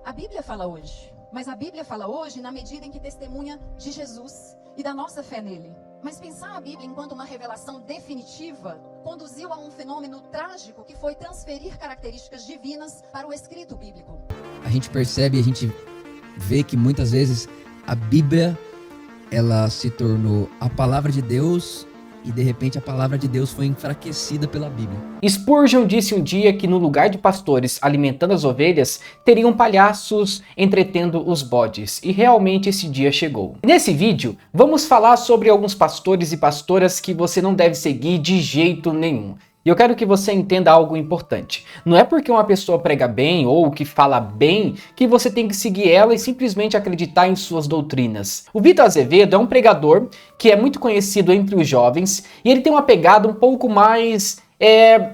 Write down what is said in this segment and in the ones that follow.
A Bíblia fala hoje, mas a Bíblia fala hoje na medida em que testemunha de Jesus e da nossa fé nele. Mas pensar a Bíblia enquanto uma revelação definitiva conduziu a um fenômeno trágico que foi transferir características divinas para o escrito bíblico. A gente percebe, a gente vê que muitas vezes a Bíblia, ela se tornou a palavra de Deus e de repente a palavra de Deus foi enfraquecida pela Bíblia. Spurgeon disse um dia que no lugar de pastores alimentando as ovelhas, teriam palhaços entretendo os bodes, e realmente esse dia chegou. Nesse vídeo, vamos falar sobre alguns pastores e pastoras que você não deve seguir de jeito nenhum. E eu quero que você entenda algo importante. Não é porque uma pessoa prega bem ou que fala bem que você tem que seguir ela e simplesmente acreditar em suas doutrinas. O Vitor Azevedo é um pregador que é muito conhecido entre os jovens e ele tem uma pegada um pouco mais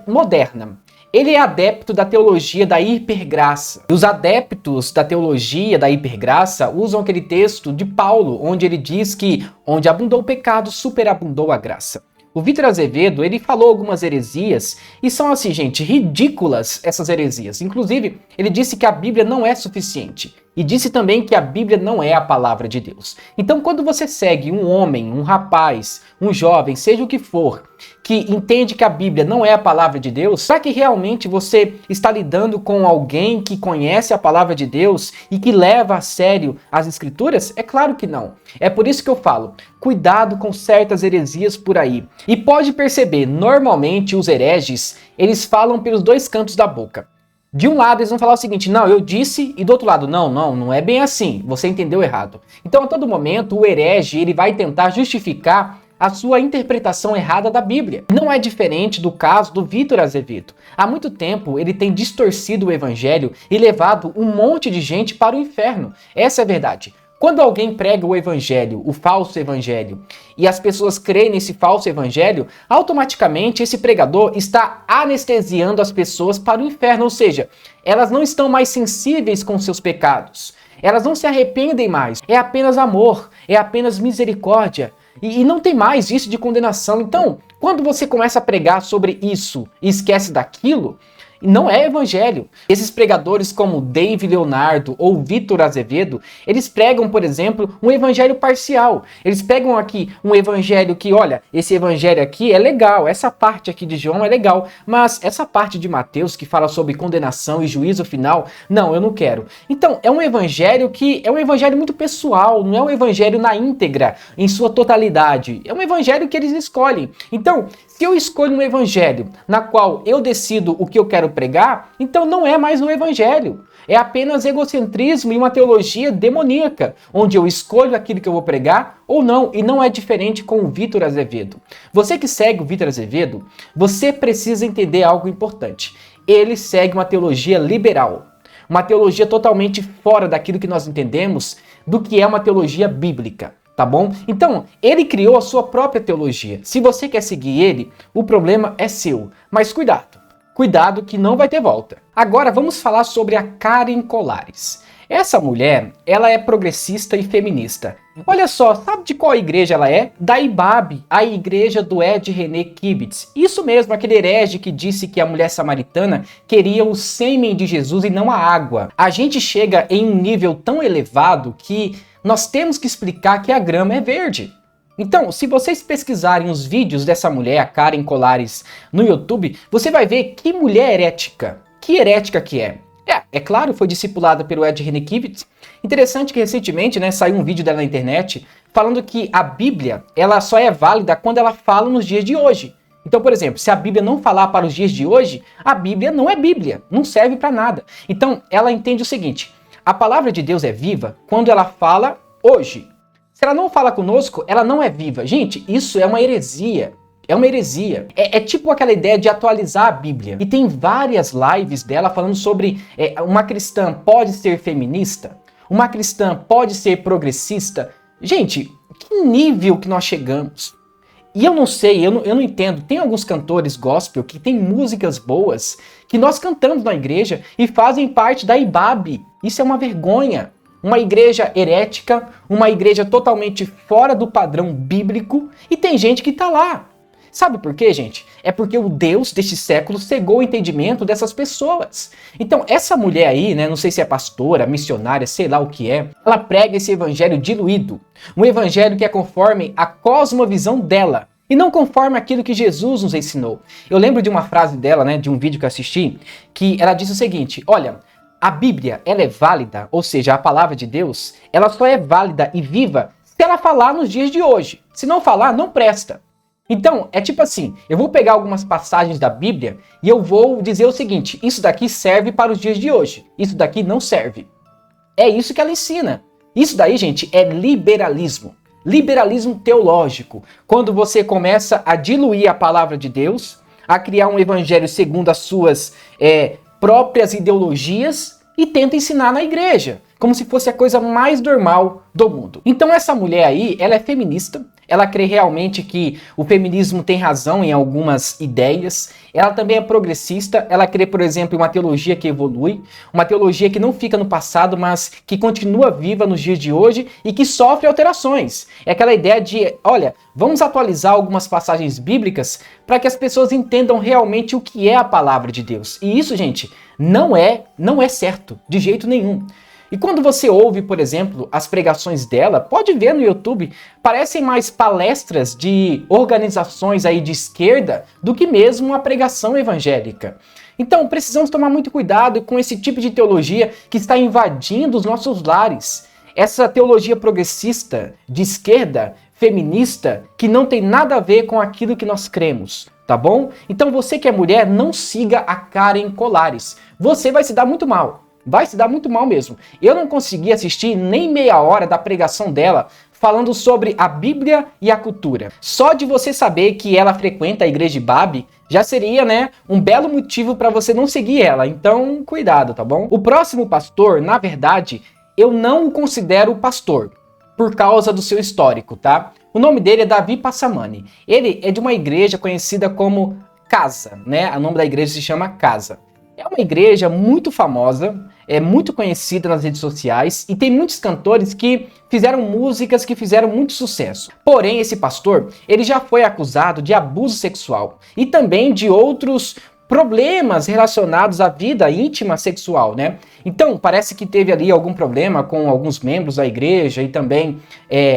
moderna. Ele é adepto da teologia da hipergraça. Os adeptos da teologia da hipergraça usam aquele texto de Paulo, onde ele diz que onde abundou o pecado, superabundou a graça. O Vitor Azevedo, ele falou algumas heresias, e são assim, gente, ridículas essas heresias. Inclusive, ele disse que a Bíblia não é suficiente. E disse também que a Bíblia não é a palavra de Deus. Então, quando você segue um homem, um rapaz, um jovem, seja o que for, que entende que a Bíblia não é a palavra de Deus, será que realmente você está lidando com alguém que conhece a palavra de Deus e que leva a sério as Escrituras? É claro que não. É por isso que eu falo, cuidado com certas heresias por aí. E pode perceber, normalmente os hereges, eles falam pelos dois cantos da boca. De um lado, eles vão falar o seguinte, não, eu disse, e do outro lado, não é bem assim, você entendeu errado. Então, a todo momento, o herege, ele vai tentar justificar a sua interpretação errada da Bíblia. Não é diferente do caso do Vitor Azevedo. Há muito tempo, ele tem distorcido o evangelho e levado um monte de gente para o inferno. Essa é a verdade. Quando alguém prega o evangelho, o falso evangelho, e as pessoas creem nesse falso evangelho, automaticamente esse pregador está anestesiando as pessoas para o inferno, ou seja, elas não estão mais sensíveis com seus pecados, elas não se arrependem mais, é apenas amor, é apenas misericórdia, e não tem mais isso de condenação. Então, quando você começa a pregar sobre isso e esquece daquilo, não é evangelho. Esses pregadores como Dave Leonardo ou Vitor Azevedo, eles pregam, por exemplo, um evangelho parcial. Eles pegam aqui um evangelho que, olha, esse evangelho aqui é legal, essa parte aqui de João é legal, mas essa parte de Mateus que fala sobre condenação e juízo final, não, eu não quero. Então, é um evangelho que é um evangelho muito pessoal, não é um evangelho na íntegra, em sua totalidade. É um evangelho que eles escolhem. Então, se eu escolho um evangelho na qual eu decido o que eu quero pregar, então não é mais um evangelho. É apenas egocentrismo e uma teologia demoníaca, onde eu escolho aquilo que eu vou pregar ou não, e não é diferente com o Vitor Azevedo. Você que segue o Vitor Azevedo, você precisa entender algo importante. Ele segue uma teologia liberal, uma teologia totalmente fora daquilo que nós entendemos do que é uma teologia bíblica. Tá bom? Então, ele criou a sua própria teologia. Se você quer seguir ele, o problema é seu. Mas cuidado. Cuidado que não vai ter volta. Agora vamos falar sobre a Karen Colares. Essa mulher, ela é progressista e feminista. Olha só, sabe de qual igreja ela é? Da IBAB, a igreja do Ed René Kibitz. Isso mesmo, aquele herege que disse que a mulher samaritana queria o sêmen de Jesus e não a água. A gente chega em um nível tão elevado que nós temos que explicar que a grama é verde. Então, se vocês pesquisarem os vídeos dessa mulher, a Karen Colares, no YouTube, você vai ver que mulher herética. Que herética que é. É claro, foi discipulada pelo Ed René Kibitz. Interessante que recentemente, saiu um vídeo dela na internet falando que a Bíblia, ela só é válida quando ela fala nos dias de hoje. Então, por exemplo, se a Bíblia não falar para os dias de hoje, a Bíblia não é Bíblia, não serve para nada. Então, ela entende o seguinte, a palavra de Deus é viva quando ela fala hoje. Se ela não fala conosco, ela não é viva. Gente, isso é uma heresia. É uma heresia. É tipo aquela ideia de atualizar a Bíblia. E tem várias lives dela falando sobre uma cristã pode ser feminista? Uma cristã pode ser progressista? Gente, que nível que nós chegamos? E eu não sei, eu não entendo. Tem alguns cantores gospel que tem músicas boas que nós cantamos na igreja e fazem parte da IBAB. Isso é uma vergonha. Uma igreja herética, uma igreja totalmente fora do padrão bíblico, e tem gente que está lá. Sabe por quê, gente? É porque o Deus deste século cegou o entendimento dessas pessoas. Então, essa mulher aí, né, não sei se é pastora, missionária, sei lá o que é, ela prega esse evangelho diluído. Um evangelho que é conforme a cosmovisão dela e não conforme aquilo que Jesus nos ensinou. Eu lembro de uma frase dela, né, de um vídeo que eu assisti, que ela diz o seguinte: olha, a Bíblia, ela é válida, ou seja, a palavra de Deus, ela só é válida e viva se ela falar nos dias de hoje. Se não falar, não presta. Então, é tipo assim, eu vou pegar algumas passagens da Bíblia e eu vou dizer o seguinte: isso daqui serve para os dias de hoje, isso daqui não serve. É isso que ela ensina. Isso daí, gente, é liberalismo. Liberalismo teológico. Quando você começa a diluir a palavra de Deus, a criar um evangelho segundo as suas próprias ideologias e tenta ensinar na igreja, como se fosse a coisa mais normal do mundo. Então essa mulher aí, ela é feminista, ela crê realmente que o feminismo tem razão em algumas ideias, ela também é progressista, ela crê, por exemplo, em uma teologia que evolui, uma teologia que não fica no passado, mas que continua viva nos dias de hoje e que sofre alterações. É aquela ideia de, olha, vamos atualizar algumas passagens bíblicas para que as pessoas entendam realmente o que é a palavra de Deus. E isso, gente, não é certo, de jeito nenhum. E quando você ouve, por exemplo, as pregações dela, pode ver no YouTube, parecem mais palestras de organizações aí de esquerda do que mesmo uma pregação evangélica. Então, precisamos tomar muito cuidado com esse tipo de teologia que está invadindo os nossos lares. Essa teologia progressista, de esquerda, feminista, que não tem nada a ver com aquilo que nós cremos, tá bom? Então você que é mulher, não siga a Karen Colares. Você vai se dar muito mal. Vai se dar muito mal mesmo. Eu não consegui assistir nem meia hora da pregação dela falando sobre a Bíblia e a cultura. Só de você saber que ela frequenta a igreja de Babi, já seria, né, um belo motivo para você não seguir ela. Então, cuidado, tá bom? O próximo pastor, na verdade, eu não o considero pastor, por causa do seu histórico, tá? O nome dele é Davi Passamani. Ele é de uma igreja conhecida como Casa, né? O nome da igreja se chama Casa. É uma igreja muito famosa, é muito conhecida nas redes sociais e tem muitos cantores que fizeram músicas que fizeram muito sucesso. Porém, esse pastor, ele já foi acusado de abuso sexual e também de outros problemas relacionados à vida íntima sexual, né? Então, parece que teve ali algum problema com alguns membros da igreja e também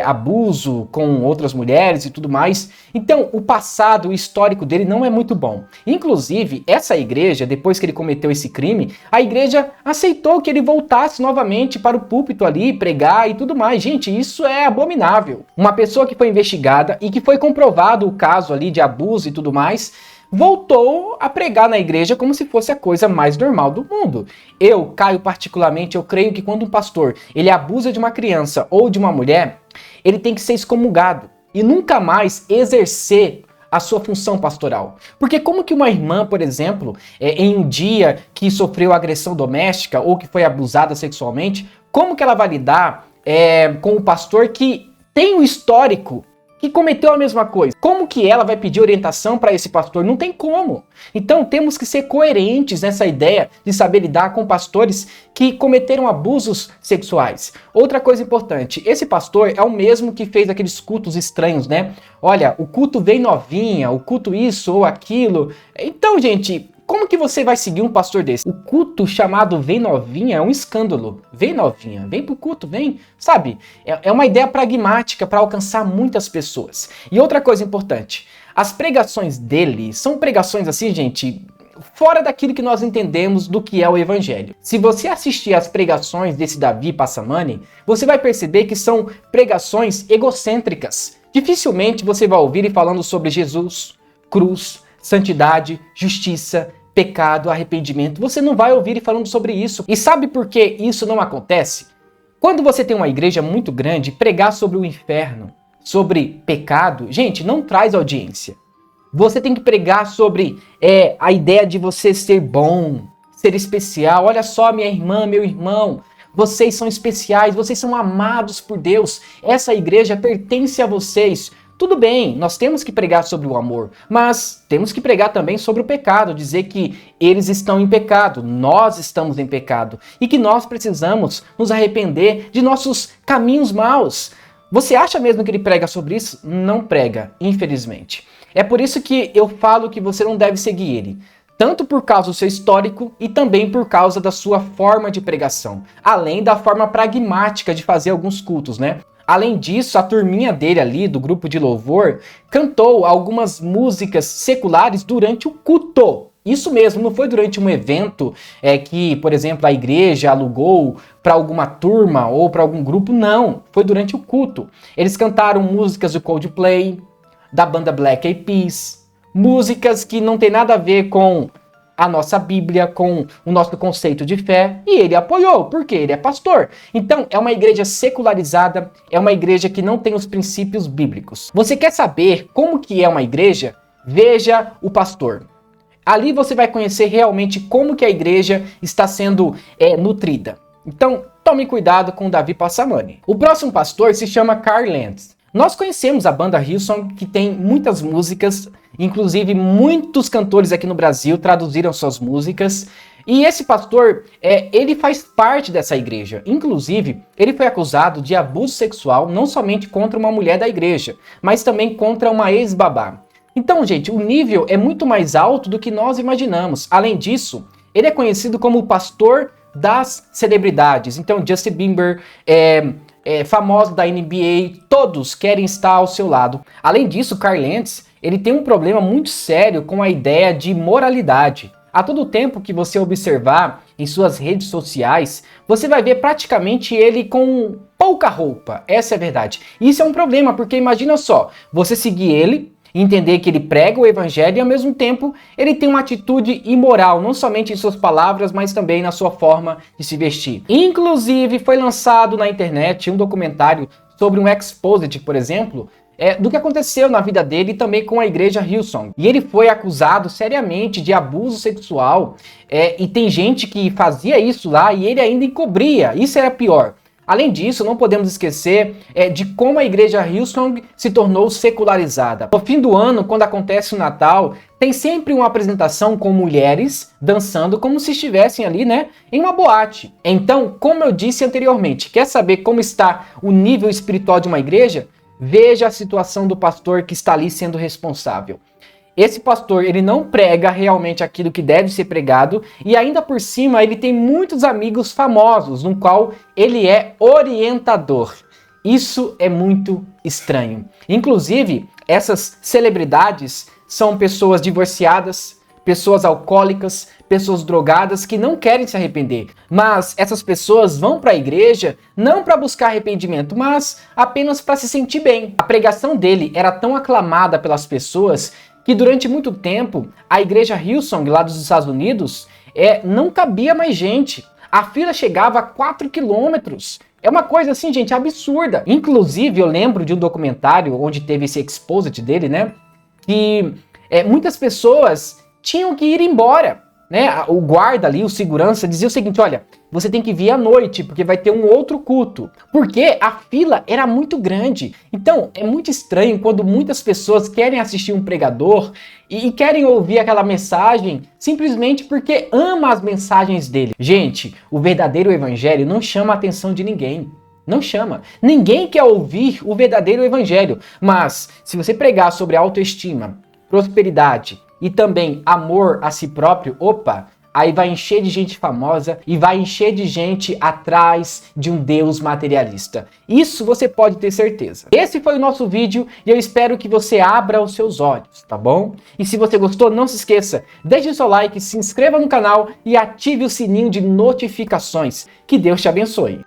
abuso com outras mulheres e tudo mais. Então, o passado, o histórico dele não é muito bom. Inclusive, essa igreja, depois que ele cometeu esse crime, a igreja aceitou que ele voltasse novamente para o púlpito ali, pregar e tudo mais. Gente, isso é abominável. Uma pessoa que foi investigada e que foi comprovado o caso ali de abuso e tudo mais, voltou a pregar na igreja como se fosse a coisa mais normal do mundo. Eu, Caio, particularmente, eu creio que quando um pastor ele abusa de uma criança ou de uma mulher, ele tem que ser excomungado e nunca mais exercer a sua função pastoral. Porque como que uma irmã, por exemplo, em um dia que sofreu agressão doméstica ou que foi abusada sexualmente, como que ela vai lidar com o pastor que tem o histórico que cometeu a mesma coisa? Como que ela vai pedir orientação para esse pastor? Não tem como. Então temos que ser coerentes nessa ideia de saber lidar com pastores que cometeram abusos sexuais. Outra coisa importante, esse pastor é o mesmo que fez aqueles cultos estranhos, né? Olha, o culto vem novinha, o culto isso ou aquilo. Então, gente, como que você vai seguir um pastor desse? O culto chamado Vem Novinha é um escândalo. Vem novinha, vem pro culto, vem. Sabe? É uma ideia pragmática para alcançar muitas pessoas. E outra coisa importante, as pregações dele são pregações assim, gente, fora daquilo que nós entendemos do que é o evangelho. Se você assistir às pregações desse Davi Passamani, você vai perceber que são pregações egocêntricas. Dificilmente você vai ouvir ele falando sobre Jesus, cruz, santidade, justiça, pecado, arrependimento. Você não vai ouvir ele falando sobre isso. E sabe por que isso não acontece? Quando você tem uma igreja muito grande, pregar sobre o inferno, sobre pecado, gente, não traz audiência. Você tem que pregar sobre a ideia de você ser bom, ser especial. Olha só, minha irmã, meu irmão, vocês são especiais, vocês são amados por Deus. Essa igreja pertence a vocês. Tudo bem, nós temos que pregar sobre o amor, mas temos que pregar também sobre o pecado, dizer que eles estão em pecado, nós estamos em pecado e que nós precisamos nos arrepender de nossos caminhos maus. Você acha mesmo que ele prega sobre isso? Não prega, infelizmente. É por isso que eu falo que você não deve seguir ele. Tanto por causa do seu histórico e também por causa da sua forma de pregação. Além da forma pragmática de fazer alguns cultos, né? Além disso, a turminha dele ali, do grupo de louvor, cantou algumas músicas seculares durante o culto. Isso mesmo, não foi durante um evento que, por exemplo, a igreja alugou para alguma turma ou para algum grupo, não. Foi durante o culto. Eles cantaram músicas do Coldplay, da banda Black Eyed Peas, músicas que não tem nada a ver com a nossa Bíblia, com o nosso conceito de fé, e ele apoiou, porque ele é pastor. Então, é uma igreja secularizada, é uma igreja que não tem os princípios bíblicos. Você quer saber como que é uma igreja? Veja o pastor. Ali você vai conhecer realmente como que a igreja está sendo nutrida. Então, tome cuidado com Davi Passamani. O próximo pastor se chama Carl Lentz. Nós conhecemos a banda Hillsong, que tem muitas músicas, inclusive muitos cantores aqui no Brasil traduziram suas músicas. E esse pastor, ele faz parte dessa igreja. Inclusive, ele foi acusado de abuso sexual, não somente contra uma mulher da igreja, mas também contra uma ex-babá. Então, gente, o nível é muito mais alto do que nós imaginamos. Além disso, ele é conhecido como o pastor das celebridades. Então, Justin Bieber, famoso da NBA, todos querem estar ao seu lado. Além disso, Carl Lentz, ele tem um problema muito sério com a ideia de moralidade. A todo tempo que você observar em suas redes sociais, você vai ver praticamente ele com pouca roupa. Essa é a verdade. Isso é um problema, porque imagina só, você seguir ele, entender que ele prega o evangelho e ao mesmo tempo ele tem uma atitude imoral, não somente em suas palavras, mas também na sua forma de se vestir. Inclusive foi lançado na internet um documentário sobre um exposed, por exemplo, do que aconteceu na vida dele e também com a igreja Hillsong. E ele foi acusado seriamente de abuso sexual e tem gente que fazia isso lá e ele ainda encobria. Isso era pior. Além disso, não podemos esquecer de como a igreja Hillsong se tornou secularizada. No fim do ano, quando acontece o Natal, tem sempre uma apresentação com mulheres dançando como se estivessem ali, né, em uma boate. Então, como eu disse anteriormente, quer saber como está o nível espiritual de uma igreja? Veja a situação do pastor que está ali sendo responsável. Esse pastor, ele não prega realmente aquilo que deve ser pregado e ainda por cima ele tem muitos amigos famosos, no qual ele é orientador. Isso é muito estranho. Inclusive, essas celebridades são pessoas divorciadas, pessoas alcoólicas, pessoas drogadas que não querem se arrepender. Mas essas pessoas vão para a igreja não para buscar arrependimento, mas apenas para se sentir bem. A pregação dele era tão aclamada pelas pessoas que durante muito tempo a igreja Hillsong lá dos Estados Unidos não cabia mais gente. A fila chegava a 4 quilômetros. É uma coisa assim, gente, absurda. Inclusive, eu lembro de um documentário onde teve esse exposit dele, né? Que muitas pessoas tinham que ir embora, né? O guarda ali, o segurança, dizia o seguinte: olha, você tem que vir à noite, porque vai ter um outro culto. Porque a fila era muito grande. Então, é muito estranho quando muitas pessoas querem assistir um pregador e querem ouvir aquela mensagem simplesmente porque ama as mensagens dele. Gente, o verdadeiro evangelho não chama a atenção de ninguém. Não chama. Ninguém quer ouvir o verdadeiro evangelho. Mas, se você pregar sobre autoestima, prosperidade e também amor a si próprio, opa, aí vai encher de gente famosa e vai encher de gente atrás de um Deus materialista. Isso você pode ter certeza. Esse foi o nosso vídeo e eu espero que você abra os seus olhos, tá bom? E se você gostou, não se esqueça, deixe o seu like, se inscreva no canal e ative o sininho de notificações. Que Deus te abençoe.